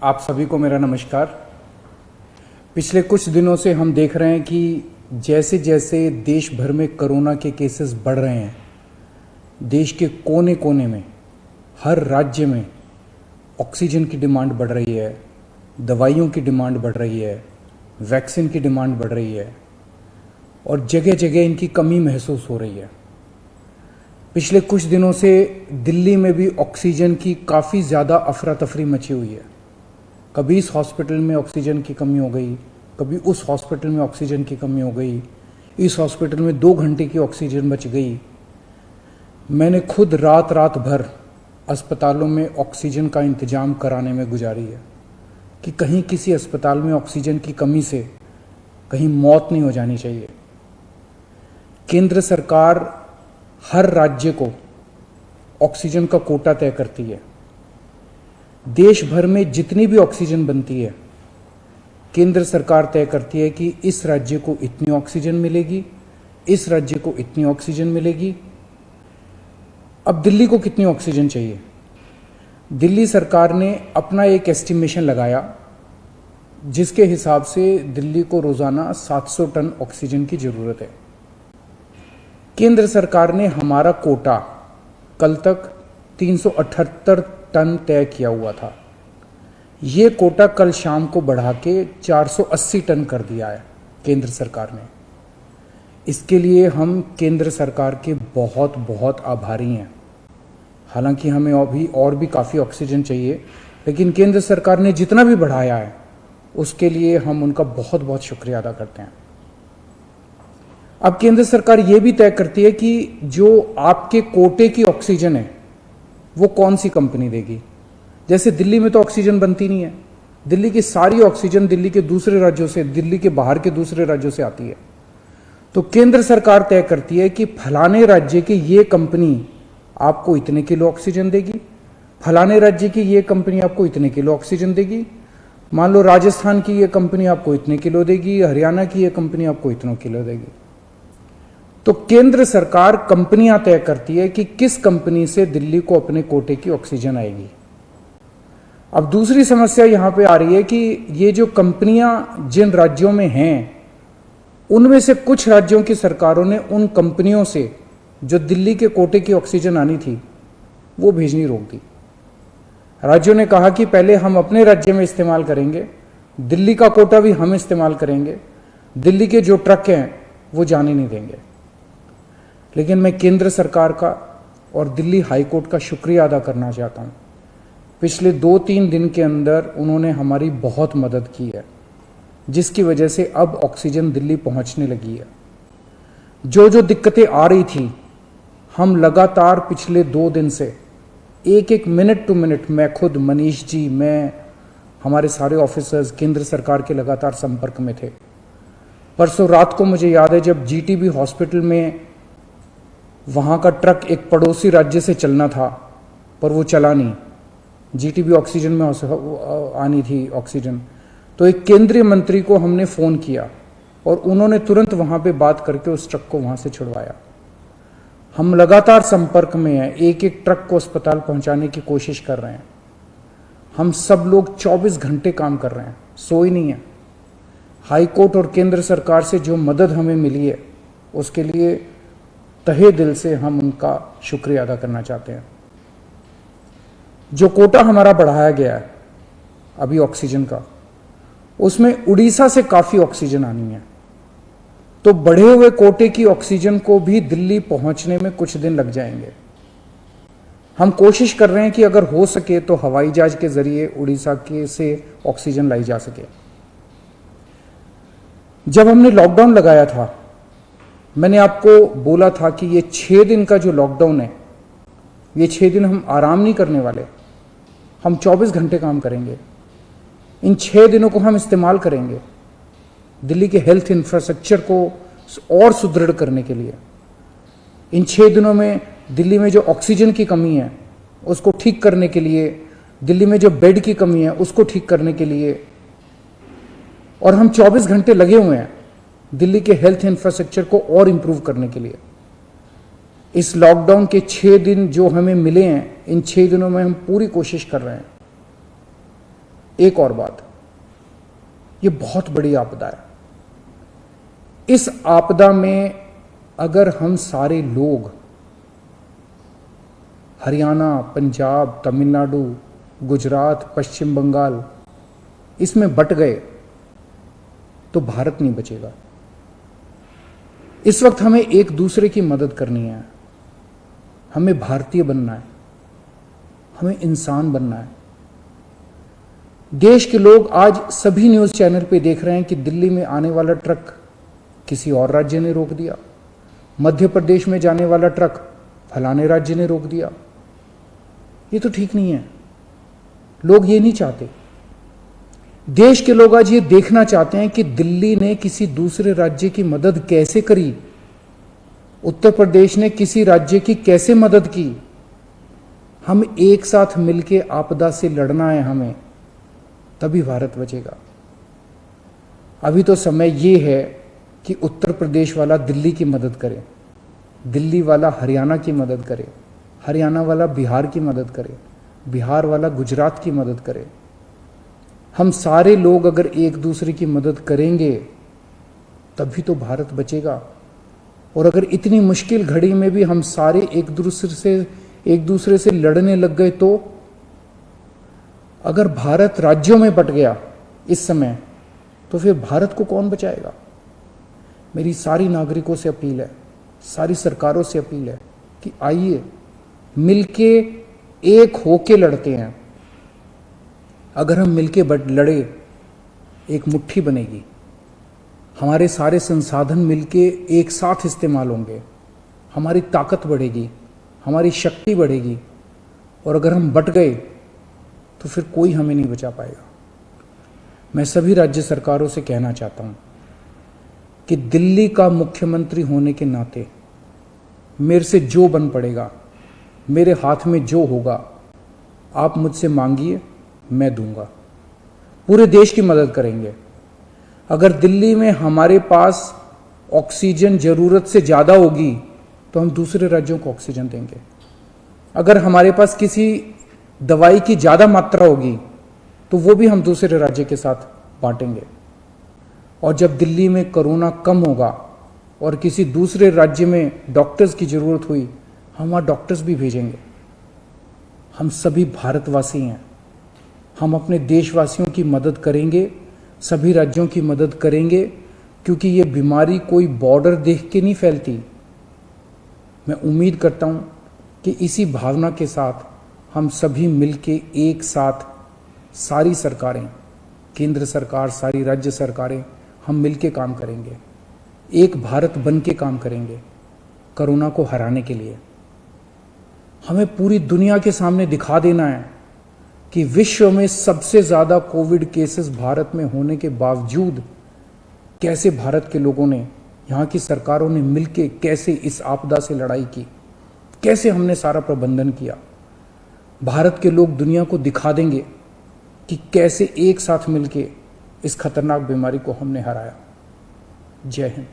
आप सभी को मेरा नमस्कार। पिछले कुछ दिनों से हम देख रहे हैं कि जैसे जैसे देश भर में कोरोना के केसेस बढ़ रहे हैं, देश के कोने कोने में, हर राज्य में ऑक्सीजन की डिमांड बढ़ रही है, दवाइयों की डिमांड बढ़ रही है, वैक्सीन की डिमांड बढ़ रही है और जगह जगह इनकी कमी महसूस हो रही है। पिछले कुछ दिनों से दिल्ली में भी ऑक्सीजन की काफ़ी ज़्यादा अफरा तफरी मची हुई है। कभी इस हॉस्पिटल में ऑक्सीजन की कमी हो गई, कभी उस हॉस्पिटल में ऑक्सीजन की कमी हो गई, इस हॉस्पिटल में 2 घंटे की ऑक्सीजन बच गई। मैंने खुद रात रात भर अस्पतालों में ऑक्सीजन का इंतजाम कराने में गुजारी है कि कहीं किसी अस्पताल में ऑक्सीजन की कमी से कहीं मौत नहीं हो जानी चाहिए। केंद्र सरकार हर राज्य को ऑक्सीजन का कोटा तय करती है। देश भर में जितनी भी ऑक्सीजन बनती है, केंद्र सरकार तय करती है कि इस राज्य को इतनी ऑक्सीजन मिलेगी, इस राज्य को इतनी ऑक्सीजन मिलेगी। अब दिल्ली को कितनी ऑक्सीजन चाहिए? दिल्ली सरकार ने अपना एक एस्टिमेशन लगाया जिसके हिसाब से दिल्ली को रोजाना 700 टन ऑक्सीजन की जरूरत है। केंद्र सरकार ने हमारा कोटा कल तक 378 टन तय किया हुआ था। ये कोटा कल शाम को बढ़ा के 480 टन कर दिया है केंद्र सरकार ने। इसके लिए हम केंद्र सरकार के बहुत बहुत आभारी हैं। हालांकि हमें अभी और भी काफ़ी ऑक्सीजन चाहिए, लेकिन केंद्र सरकार ने जितना भी बढ़ाया है उसके लिए हम उनका बहुत बहुत शुक्रिया अदा करते हैं। अब केंद्र सरकार ये भी तय करती है कि जो आपके कोटे की ऑक्सीजन है वो कौन सी कंपनी देगी। जैसे दिल्ली में तो ऑक्सीजन बनती नहीं है, दिल्ली की सारी ऑक्सीजन दिल्ली के दूसरे राज्यों से, दिल्ली के बाहर के दूसरे राज्यों से आती है। तो केंद्र सरकार तय करती है कि फलाने राज्य की ये कंपनी आपको इतने किलो ऑक्सीजन देगी, फलाने राज्य की ये कंपनी आपको इतने किलो ऑक्सीजन देगी। मान लो राजस्थान की ये कंपनी आपको इतने किलो देगी, हरियाणा की ये कंपनी आपको इतने किलो देगी। तो केंद्र सरकार कंपनियां तय करती है कि किस कंपनी से दिल्ली को अपने कोटे की ऑक्सीजन आएगी। अब दूसरी समस्या यहां पे आ रही है कि ये जो कंपनियां जिन राज्यों में हैं, उनमें से कुछ राज्यों की सरकारों ने उन कंपनियों से जो दिल्ली के कोटे की ऑक्सीजन आनी थी वो भेजनी रोक दी। राज्यों ने कहा कि पहले हम अपने राज्य में इस्तेमाल करेंगे, दिल्ली का कोटा भी हम इस्तेमाल करेंगे, दिल्ली के जो ट्रक हैं वो जाने नहीं देंगे। लेकिन मैं केंद्र सरकार का और दिल्ली हाईकोर्ट का शुक्रिया अदा करना चाहता हूं। पिछले 2-3 दिन के अंदर उन्होंने हमारी बहुत मदद की है, जिसकी वजह से अब ऑक्सीजन दिल्ली पहुंचने लगी है। जो जो दिक्कतें आ रही थी, हम लगातार पिछले 2 दिन से एक मिनट टू मिनट, मैं खुद, मनीष जी, मैं, हमारे सारे ऑफिसर्स केंद्र सरकार के लगातार संपर्क में थे। परसों रात को मुझे याद है जब जीटीबी हॉस्पिटल में वहाँ का ट्रक एक पड़ोसी राज्य से चलना था पर वो चला नहीं, जीटीबी ऑक्सीजन में आनी थी ऑक्सीजन, तो एक केंद्रीय मंत्री को हमने फ़ोन किया और उन्होंने तुरंत वहाँ पे बात करके उस ट्रक को वहाँ से छुड़वाया। हम लगातार संपर्क में हैं, एक ट्रक को अस्पताल पहुँचाने की कोशिश कर रहे हैं। हम सब लोग 24 घंटे काम कर रहे हैं, सोई नहीं है। हाईकोर्ट और केंद्र सरकार से जो मदद हमें मिली है उसके लिए तहे दिल से हम उनका शुक्रिया अदा करना चाहते हैं। जो कोटा हमारा बढ़ाया गया है अभी ऑक्सीजन का, उसमें उड़ीसा से काफ़ी ऑक्सीजन आनी है। तो बढ़े हुए कोटे की ऑक्सीजन को भी दिल्ली पहुंचने में कुछ दिन लग जाएंगे। हम कोशिश कर रहे हैं कि अगर हो सके तो हवाई जहाज के जरिए उड़ीसा के से ऑक्सीजन लाई जा सके। जब हमने लॉकडाउन लगाया था, मैंने आपको बोला था कि ये 6 दिन का जो लॉकडाउन है, ये 6 दिन हम आराम नहीं करने वाले, हम 24 घंटे काम करेंगे। इन 6 दिनों को हम इस्तेमाल करेंगे दिल्ली के हेल्थ इंफ्रास्ट्रक्चर को और सुदृढ़ करने के लिए। इन 6 दिनों में दिल्ली में जो ऑक्सीजन की कमी है उसको ठीक करने के लिए, दिल्ली में जो बेड की कमी है उसको ठीक करने के लिए, और हम 24 घंटे लगे हुए हैं दिल्ली के हेल्थ इंफ्रास्ट्रक्चर को और इंप्रूव करने के लिए। इस लॉकडाउन के 6 दिन जो हमें मिले हैं, इन 6 दिनों में हम पूरी कोशिश कर रहे हैं एक और बात, ये बहुत बड़ी आपदा है। इस आपदा में अगर हम सारे लोग हरियाणा, पंजाब, तमिलनाडु, गुजरात, पश्चिम बंगाल इसमें बट गए तो भारत नहीं बचेगा। इस वक्त हमें एक दूसरे की मदद करनी है, हमें भारतीय बनना है, हमें इंसान बनना है। देश के लोग आज सभी न्यूज चैनल पे देख रहे हैं कि दिल्ली में आने वाला ट्रक किसी और राज्य ने रोक दिया, मध्य प्रदेश में जाने वाला ट्रक फलाने राज्य ने रोक दिया। ये तो ठीक नहीं है। लोग ये नहीं चाहते। देश के लोग आज ये देखना चाहते हैं कि दिल्ली ने किसी दूसरे राज्य की मदद कैसे करी, उत्तर प्रदेश ने किसी राज्य की कैसे मदद की। हम एक साथ मिलकर आपदा से लड़ना है हमें, तभी भारत बचेगा। अभी तो समय ये है कि उत्तर प्रदेश वाला दिल्ली की मदद करे, दिल्ली वाला हरियाणा की मदद करे, हरियाणा वाला बिहार की मदद करे, बिहार वाला गुजरात की मदद करे। हम सारे लोग अगर एक दूसरे की मदद करेंगे तभी तो भारत बचेगा। और अगर इतनी मुश्किल घड़ी में भी हम सारे एक दूसरे से लड़ने लग गए तो अगर भारत राज्यों में बंट गया इस समय तो फिर भारत को कौन बचाएगा। मेरी सारी नागरिकों से अपील है, सारी सरकारों से अपील है कि आइए मिलके एक होके लड़ते हैं। अगर हम मिलके लड़े एक मुट्ठी बनेगी, हमारे सारे संसाधन मिलके एक साथ इस्तेमाल होंगे, हमारी ताकत बढ़ेगी, हमारी शक्ति बढ़ेगी। और अगर हम बट गए तो फिर कोई हमें नहीं बचा पाएगा। मैं सभी राज्य सरकारों से कहना चाहता हूं कि दिल्ली का मुख्यमंत्री होने के नाते मेरे से जो बन पड़ेगा, मेरे हाथ में जो होगा, आप मुझसे मांगिए, मैं दूंगा। पूरे देश की मदद करेंगे। अगर दिल्ली में हमारे पास ऑक्सीजन जरूरत से ज्यादा होगी तो हम दूसरे राज्यों को ऑक्सीजन देंगे। अगर हमारे पास किसी दवाई की ज्यादा मात्रा होगी तो वो भी हम दूसरे राज्य के साथ बांटेंगे। और जब दिल्ली में कोरोना कम होगा और किसी दूसरे राज्य में डॉक्टर्स की जरूरत हुई, हम वहां डॉक्टर्स भी भेजेंगे। हम सभी भारतवासी हैं, हम अपने देशवासियों की मदद करेंगे, सभी राज्यों की मदद करेंगे, क्योंकि ये बीमारी कोई बॉर्डर देख के नहीं फैलती। मैं उम्मीद करता हूं कि इसी भावना के साथ हम सभी मिलके एक साथ, सारी सरकारें, केंद्र सरकार, सारी राज्य सरकारें, हम मिलके काम करेंगे, एक भारत बन के काम करेंगे कोरोना को हराने के लिए। हमें पूरी दुनिया के सामने दिखा देना है कि विश्व में सबसे ज्यादा कोविड केसेस भारत में होने के बावजूद कैसे भारत के लोगों ने, यहाँ की सरकारों ने मिलके कैसे इस आपदा से लड़ाई की, कैसे हमने सारा प्रबंधन किया। भारत के लोग दुनिया को दिखा देंगे कि कैसे एक साथ मिलके इस खतरनाक बीमारी को हमने हराया। जय हिंद।